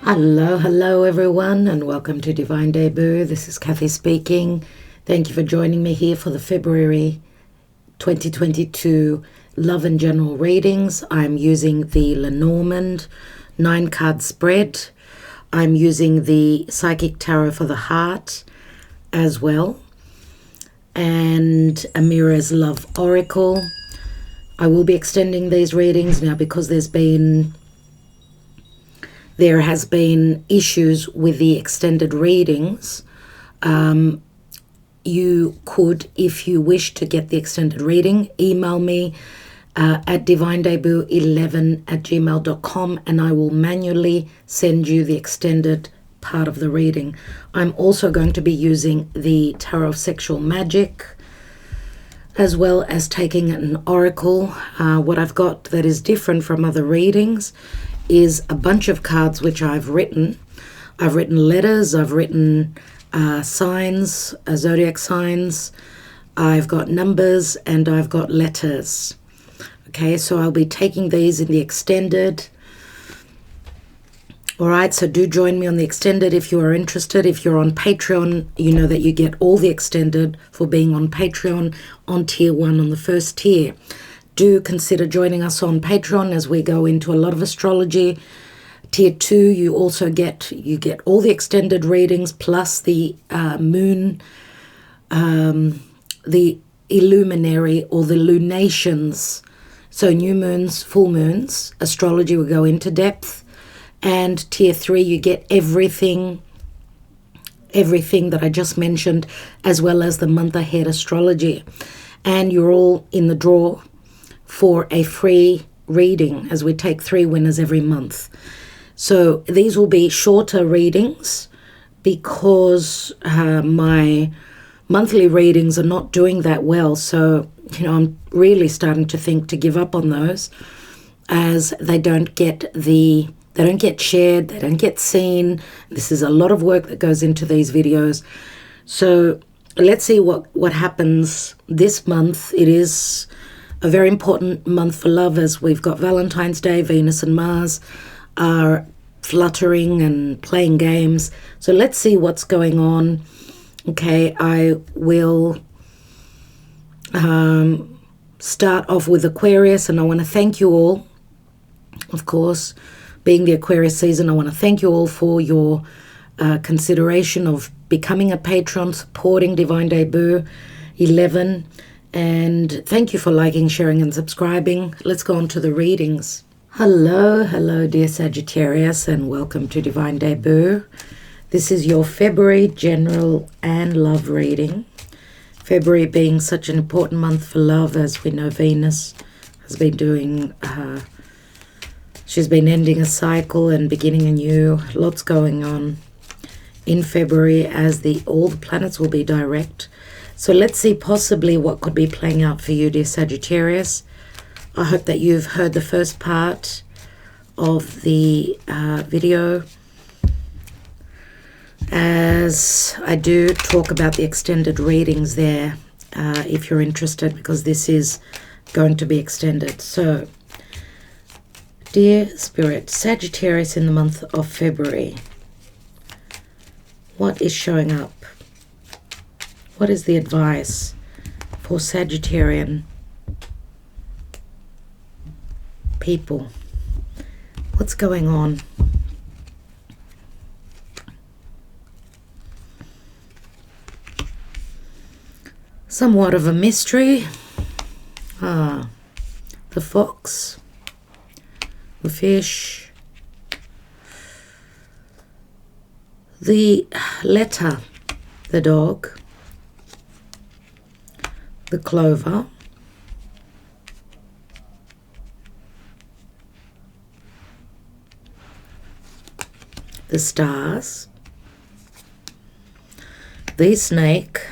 Hello everyone, and welcome to Divine Debut. This is Kathy speaking. Thank you for joining me here for the February 2022 Love and General readings. I'm using the Lenormand 9-card spread. I'm using the Psychic Tarot for the Heart as well, and Amira's Love Oracle. I will be extending these readings now because there has been issues with the extended readings. You could, if you wish to get the extended reading, email me at divinedebut11@gmail.com, and I will manually send you the extended part of the reading. I'm also going to be using the Tarot of Sexual Magic, as well as taking an oracle. What I've got that is different from other readings is a bunch of cards which I've written. I've written letters, I've written signs, zodiac signs, I've got numbers, and I've got letters. Okay, so I'll be taking these in the extended. All right, so do join me on the extended if you are interested. If you're on Patreon, you know that you get all the extended for being on Patreon on tier 1 on the first tier. Do consider joining us on Patreon as we go into a lot of astrology. Tier 2, you also get all the extended readings plus the moon, the illuminary or the lunations. So new moons, full moons, astrology will go into depth. And tier 3, you get everything that I just mentioned, as well as the month ahead astrology. And you're all in the draw for a free reading as we take 3 winners every month. So these will be shorter readings because my monthly readings are not doing that well. So, I'm really starting to think to give up on those, as they don't get shared, they don't get seen. This is a lot of work that goes into these videos. So let's see what happens this month. It is a very important month for love, as we've got Valentine's Day. Venus and Mars are fluttering and playing games. So let's see what's going on. Okay, I will start off with Aquarius, and I want to thank you all. Of course, being the Aquarius season, I want to thank you all for your consideration of becoming a patron, supporting Divine Debut 11. And thank you for liking, sharing, and subscribing. Let's go on to the readings. Hello, dear Sagittarius, and welcome to Divine Debut. This is your February general and love reading. February being such an important month for love, as we know Venus has been doing, she's been ending a cycle and beginning a new. Lots going on in February, as all the planets will be direct. So let's see possibly what could be playing out for you, dear Sagittarius. I hope that you've heard the first part of the video, as I do talk about the extended readings there, if you're interested, because this is going to be extended. So, dear Spirit, Sagittarius in the month of February, what is showing up? What is the advice for Sagittarian people? What's going on? Somewhat of a mystery. The fox, the fish, the letter, the dog, the clover, the stars, the snake,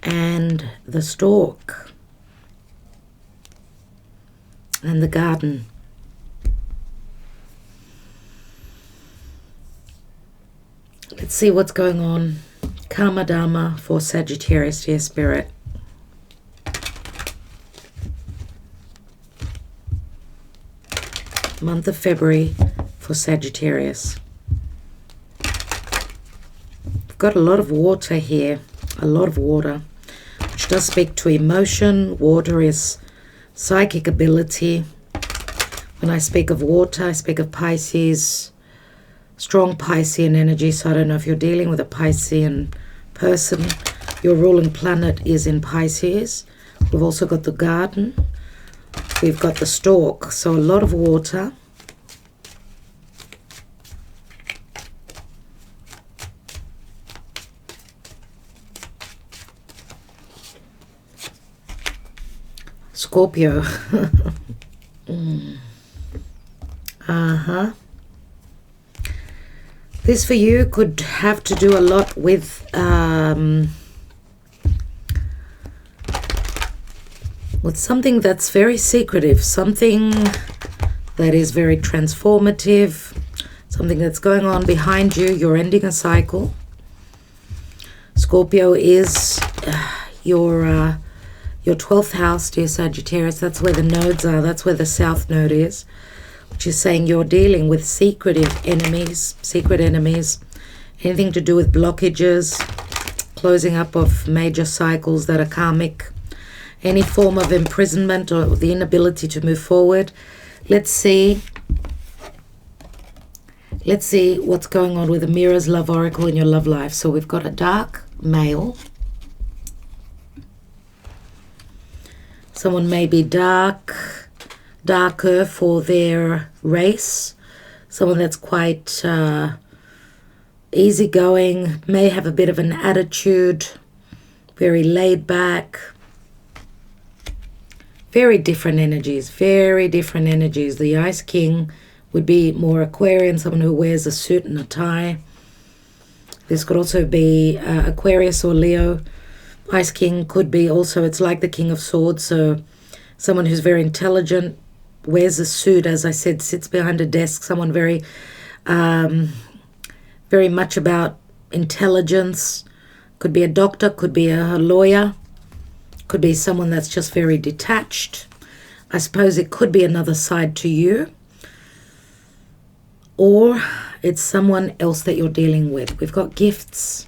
and the stork, and the garden. Let's see what's going on. Karma Dharma for Sagittarius, dear Spirit. Month of February for Sagittarius. We've got a lot of water here, a lot of water, which does speak to emotion. Water is psychic ability. When I speak of water, I speak of Pisces, strong Piscean energy. So I don't know if you're dealing with a Piscean person. Your ruling planet is in Pisces. We've also got the garden. We've got the stork. So a lot of water. Scorpio. This for you could have to do a lot with something that's very secretive, something that is very transformative, something that's going on behind you. You're ending a cycle. Scorpio is your 12th house, dear Sagittarius. That's where the nodes are. That's where the south node is, which is saying you're dealing with secret enemies, anything to do with blockages, closing up of major cycles that are karmic, any form of imprisonment or the inability to move forward. Let's see what's going on with the Mirror's Love Oracle in your love life. So we've got a dark male. Someone may be darker for their race. Someone that's quite easygoing, may have a bit of an attitude, very laid back. Very different energies, very different energies. The Ice King would be more Aquarian, someone who wears a suit and a tie. This could also be Aquarius or Leo. Ice King could be also, it's like the King of Swords, so someone who's very intelligent, wears a suit, as I said, sits behind a desk, someone very, very much about intelligence. Could be a doctor, could be a lawyer, could be someone that's just very detached. I suppose it could be another side to you, or it's someone else that you're dealing with. We've got gifts.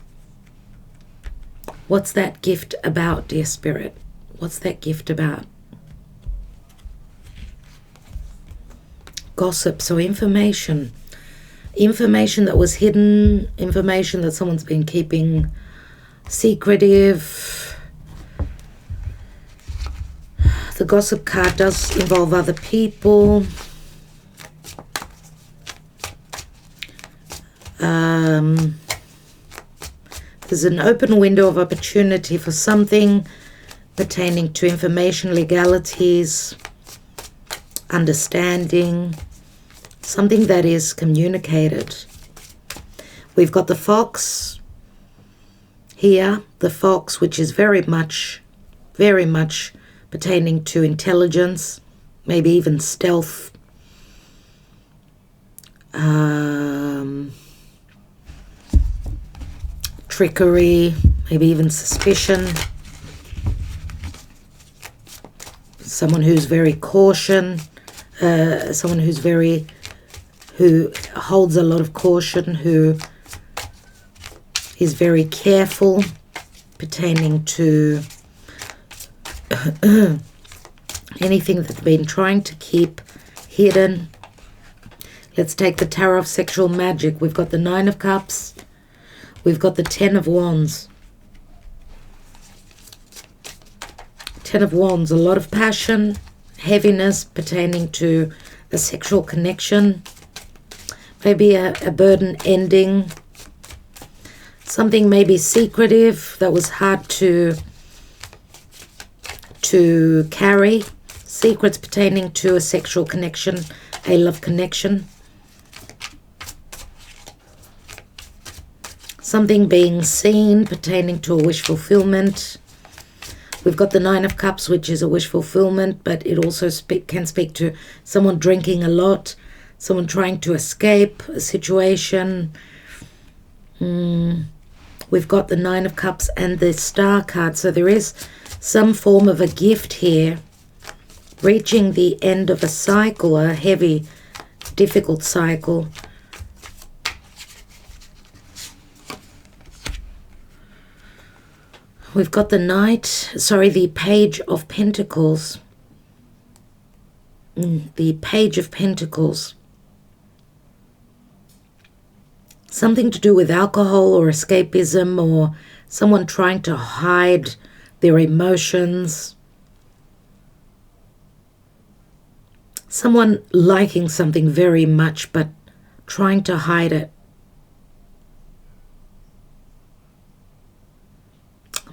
What's that gift about, dear Spirit? What's that gift about? Gossip, so information. Information that was hidden, information that someone's been keeping secretive. The gossip card does involve other people. There's an open window of opportunity for something pertaining to information, legalities, understanding, something that is communicated. We've got the fox here, the fox, which is very much pertaining to intelligence, maybe even stealth, trickery, maybe even suspicion. Someone who's very caution, someone who holds a lot of caution, who is very careful pertaining to anything that's been trying to keep hidden. Let's take the Tarot of Sexual Magic. We've got the Nine of Cups. We've got the Ten of Wands. Ten of Wands, a lot of passion, heaviness pertaining to a sexual connection. Maybe a burden ending. Something maybe secretive that was hard to carry. Secrets pertaining to a sexual connection, a love connection. Something being seen pertaining to a wish fulfillment. We've got the Nine of Cups, which is a wish fulfillment, but it also can speak to someone drinking a lot, someone trying to escape a situation. We've got the Nine of Cups and the Star card, so there is some form of a gift here, reaching the end of a cycle, a heavy difficult cycle. We've got the Page of Pentacles. The Page of Pentacles. Something to do with alcohol or escapism, or someone trying to hide their emotions. Someone liking something very much but trying to hide it.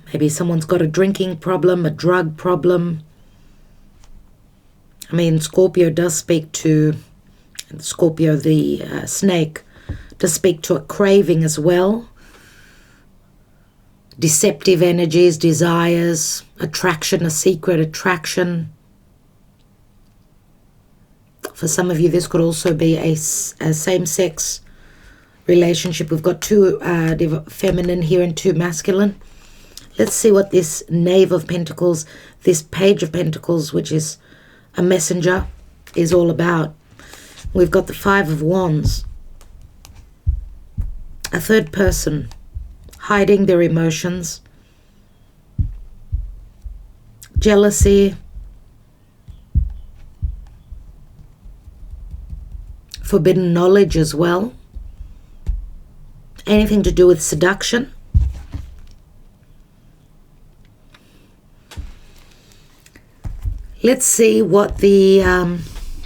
Maybe someone's got a drinking problem, a drug problem. I mean, Scorpio does speak to, Scorpio the snake, does speak to a craving as well. Deceptive energies, desires, attraction, a secret attraction. For some of you, this could also be a same-sex relationship. We've got two feminine here and two masculine. Let's see what this Knave of Pentacles, this Page of Pentacles, which is a messenger, is all about. We've got the Five of Wands. A third person hiding their emotions. Jealousy. Forbidden knowledge as well. Anything to do with seduction. Let's see what the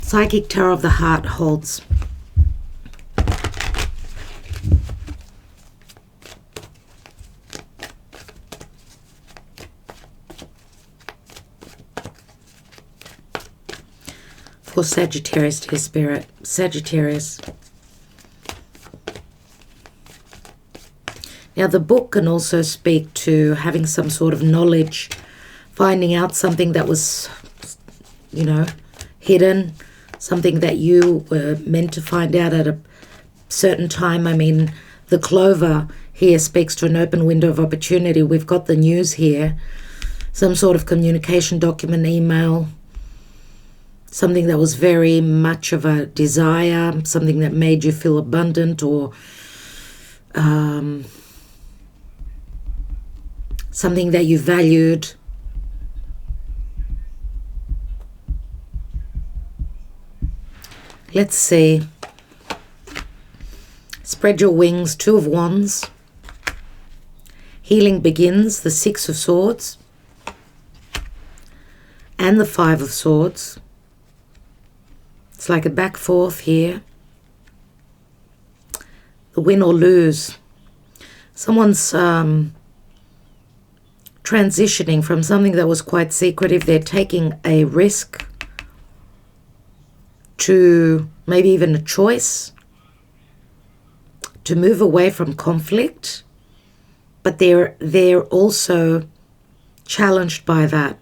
Psychic Tarot of the Heart holds. For Sagittarius, dear Spirit. Sagittarius. Now, the book can also speak to having some sort of knowledge, finding out something that was, you know, hidden, something that you were meant to find out at a certain time. I mean, the clover here speaks to an open window of opportunity. We've got the news here, some sort of communication document, email, something that was very much of a desire, something that made you feel abundant, or something that you valued. Let's see. Spread your wings, Two of Wands. Healing begins, the Six of Swords. And the Five of Swords. It's like a back forth here. The win or lose. Someone's transitioning from something that was quite secretive. They're taking a risk to maybe even a choice to move away from conflict, but they're also challenged by that.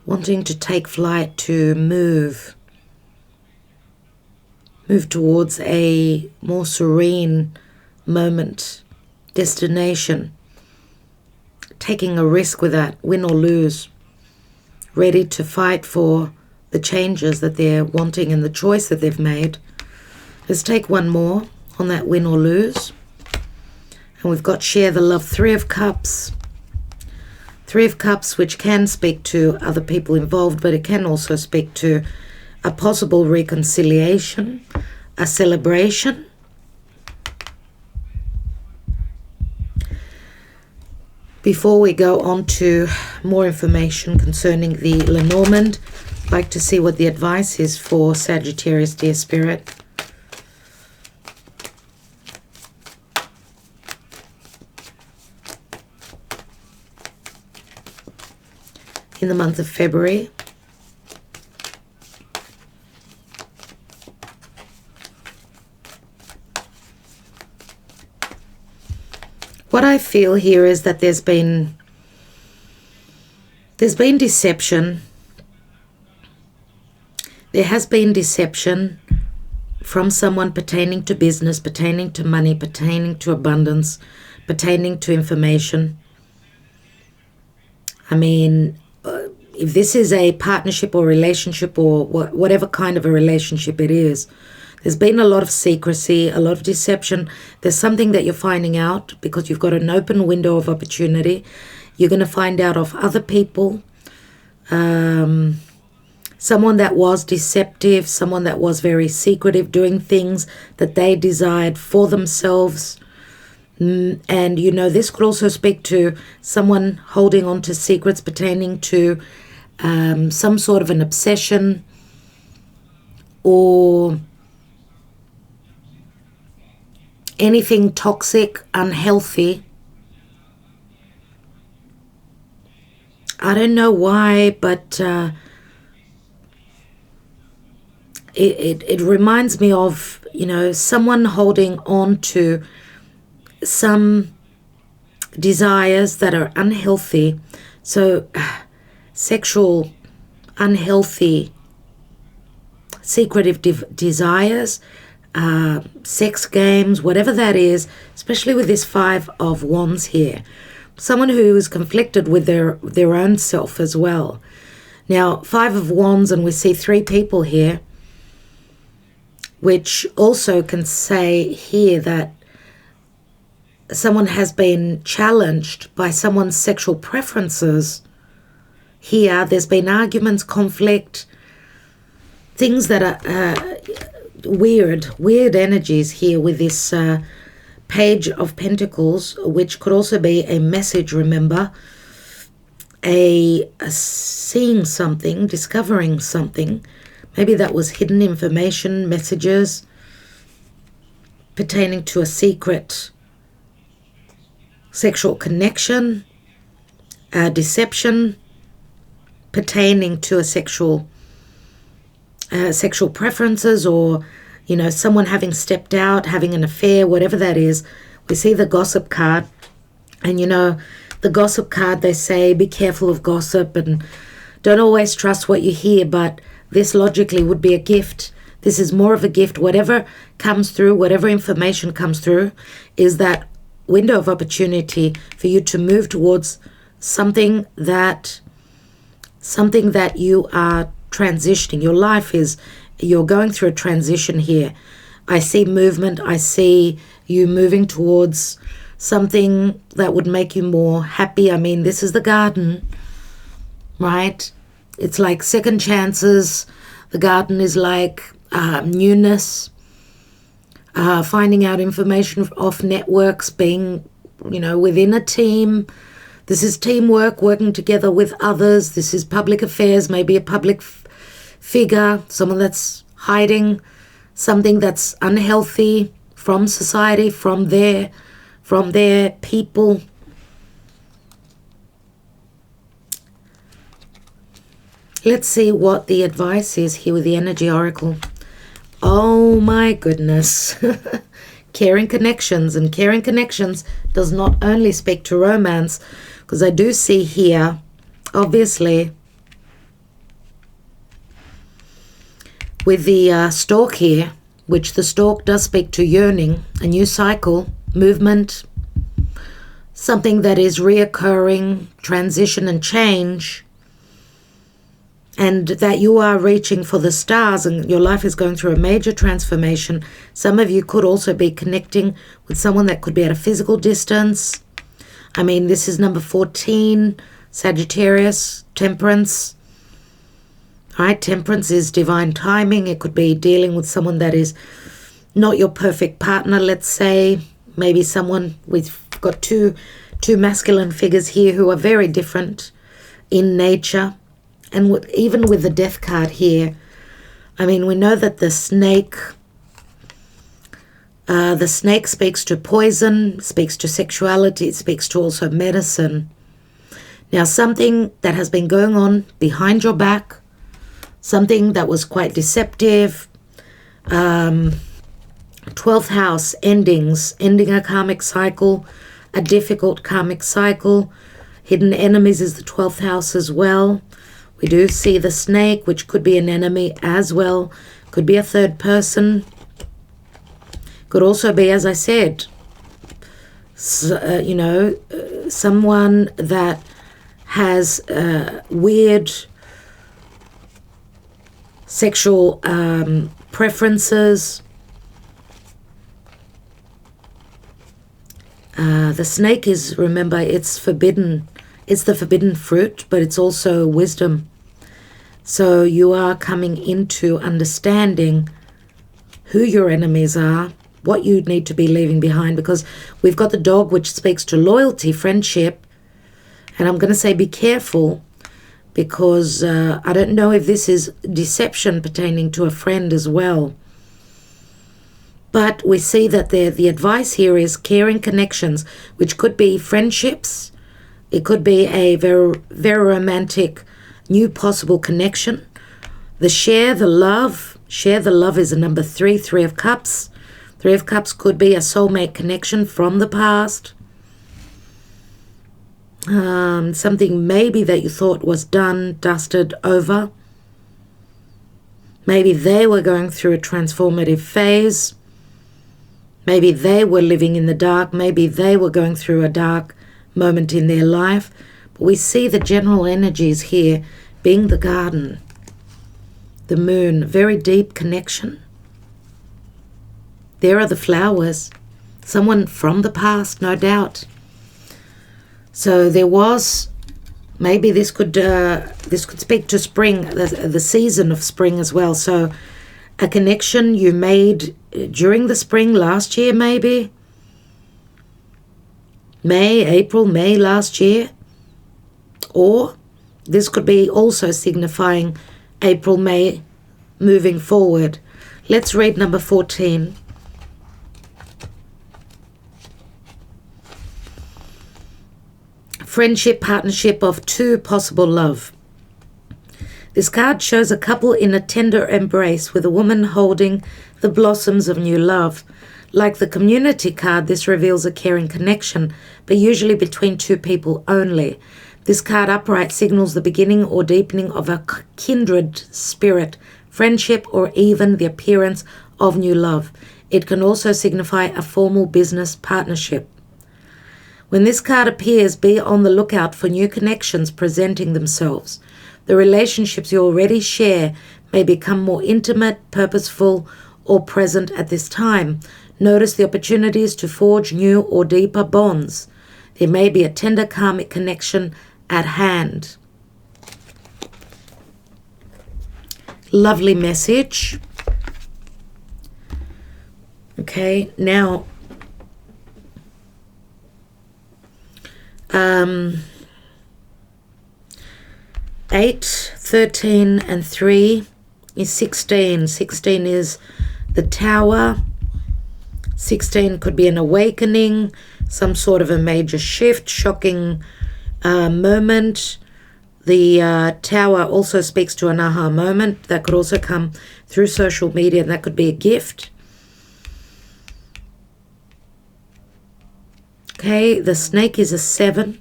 Wanting to take flight, to move towards a more serene moment, destination. Taking a risk with that, win or lose, ready to fight for the changes that they're wanting and the choice that they've made. Let's take one more on that win or lose. And we've got share the love, Three of Cups. Three of Cups, which can speak to other people involved, but it can also speak to a possible reconciliation, a celebration. Before we go on to more information concerning the Lenormand, I'd like to see what the advice is for Sagittarius, dear Spirit. In the month of February. What I feel here is that there's been deception. There has been deception from someone pertaining to business, pertaining to money, pertaining to abundance, pertaining to information. I mean, if this is a partnership or relationship or whatever kind of a relationship it is, there's been a lot of secrecy, a lot of deception. There's something that you're finding out because you've got an open window of opportunity. You're going to find out of other people, someone that was deceptive, someone that was very secretive, doing things that they desired for themselves. And, you know, this could also speak to someone holding on to secrets pertaining to some sort of an obsession or anything toxic, unhealthy. I don't know why, but it reminds me of, you know, someone holding on to some desires that are unhealthy. So sexual, unhealthy, secretive desires, sex games, whatever that is, especially with this 5 of Wands here. Someone who is conflicted with their own self as well. Now, 5 of Wands, and we see 3 people here, which also can say here that someone has been challenged by someone's sexual preferences. Here, there's been arguments, conflict, things that are weird energies here with this Page of Pentacles, which could also be a message, remember, a seeing something, discovering something. Maybe that was hidden information, messages pertaining to a secret sexual connection, deception pertaining to a sexual preferences, or, you know, someone having stepped out, having an affair, whatever that is. We see the gossip card, and, you know, the gossip card, they say be careful of gossip and don't always trust what you hear, but this logically would be a gift. This is more of a gift. Whatever comes through, whatever information comes through, is that window of opportunity for you to move towards something that you are transitioning. Your life is, you're going through a transition here. I see movement. I see you moving towards something that would make you more happy. I mean, this is the Garden, right? It's like second chances. The Garden is like newness, finding out information off networks, being, you know, within a team. This is teamwork, working together with others. This is public affairs, maybe a public figure, someone that's hiding something that's unhealthy from society, from their people. Let's see what the advice is here with the Energy Oracle. Oh my goodness. Caring connections. And caring connections does not only speak to romance, because I do see here, obviously, with the stork here, which the stork does speak to yearning, a new cycle, movement, something that is reoccurring, transition and change, and that you are reaching for the stars and your life is going through a major transformation. Some of you could also be connecting with someone that could be at a physical distance. I mean, this is number 14, Sagittarius, Temperance. All right, Temperance is divine timing. It could be dealing with someone that is not your perfect partner, let's say. Maybe someone, we've got two masculine figures here who are very different in nature. And even with the Death card here, I mean, we know that the snake speaks to poison, speaks to sexuality, it speaks to also medicine. Now, something that has been going on behind your back, something that was quite deceptive, 12th house, ending a karmic cycle, a difficult karmic cycle. Hidden enemies is the 12th house as well. We do see the snake, which could be an enemy as well. Could be a third person. Could also be, as I said, someone that has weird sexual preferences. The snake is, remember, it's forbidden. It's the forbidden fruit, but it's also wisdom. So you are coming into understanding who your enemies are, what you need to be leaving behind, because we've got the dog, which speaks to loyalty, friendship. And I'm going to say be careful, because I don't know if this is deception pertaining to a friend as well. But we see that the advice here is caring connections, which could be friendships. It could be a very, very romantic new possible connection. Share the love is a number 3, 3 of Cups. 3 of Cups could be a soulmate connection from the past. Something maybe that you thought was done, dusted, over. Maybe they were going through a transformative phase. Maybe they were living in the dark. Maybe they were going through a dark moment in their life. But we see the general energies here being the garden, the moon, very deep connection. There are the flowers. Someone from the past, no doubt. So there was, maybe this could speak to spring, the season of spring as well. So a connection you made during the spring last year, maybe April, May last year, or this could be also signifying April, May moving forward. Let's read number 14. Friendship, partnership of 2, possible love. This card shows a couple in a tender embrace with a woman holding the blossoms of new love. Like the community card, this reveals a caring connection, but usually between 2 people only. This card upright signals the beginning or deepening of a kindred spirit, friendship, or even the appearance of new love. It can also signify a formal business partnership. When this card appears, be on the lookout for new connections presenting themselves. The relationships you already share may become more intimate, purposeful, or present at this time. Notice the opportunities to forge new or deeper bonds. There may be a tender karmic connection at hand. Lovely message. Okay, now 8, 13, and 3 is 16. 16 is the Tower. 16 could be an awakening, some sort of a major shift, shocking moment. The Tower also speaks to an aha moment. That could also come through social media, and that could be a gift. Okay, the Snake is a 7.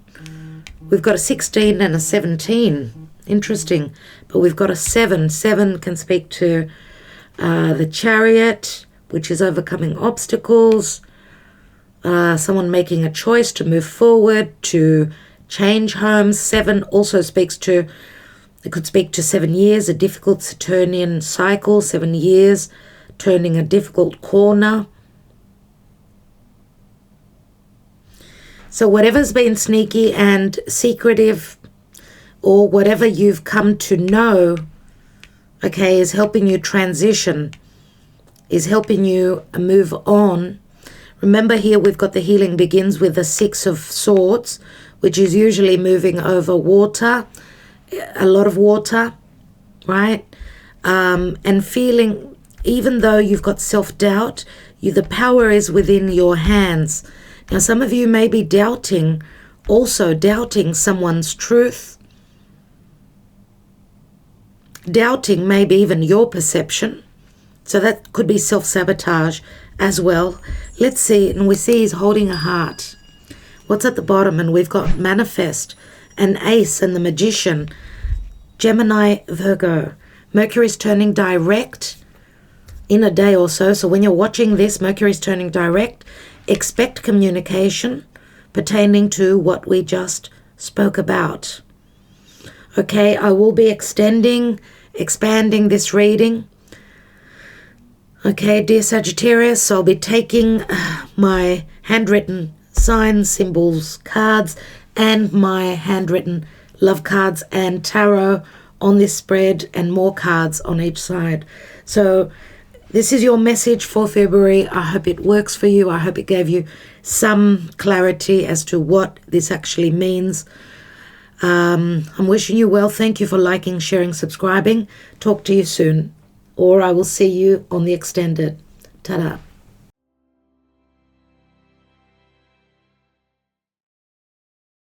We've got a 16 and a 17. Interesting. But we've got a 7. 7 can speak to the Chariot, which is overcoming obstacles. Someone making a choice to move forward, to change homes. 7 also speaks to, it could speak to 7 years, a difficult Saturnian cycle, 7 years, turning a difficult corner. So whatever's been sneaky and secretive, or whatever you've come to know, okay, is helping you transition, is helping you move on. Remember here we've got the healing begins with the 6 of Swords, which is usually moving over water, a lot of water, right? And feeling, even though you've got self-doubt, the power is within your hands. Now, some of you may be doubting, also doubting someone's truth, doubting maybe even your perception. So that could be self-sabotage as well. Let's see, and we see he's holding a heart. What's at the bottom? And we've got Manifest, an Ace, and the Magician. Gemini, Virgo. Mercury's turning direct in a day or so. So when you're watching this, Mercury's turning direct. Expect communication pertaining to what we just spoke about. Okay, I will be expanding this reading. Okay, dear Sagittarius, I'll be taking my handwritten signs, symbols, cards, and my handwritten love cards and tarot on this spread, and more cards on each side. So this is your message for February. I hope it works for you. I hope it gave you some clarity as to what this actually means. I'm wishing you well. Thank you for liking, sharing, subscribing. Talk to you soon, or I will see you on the extended. Ta-da.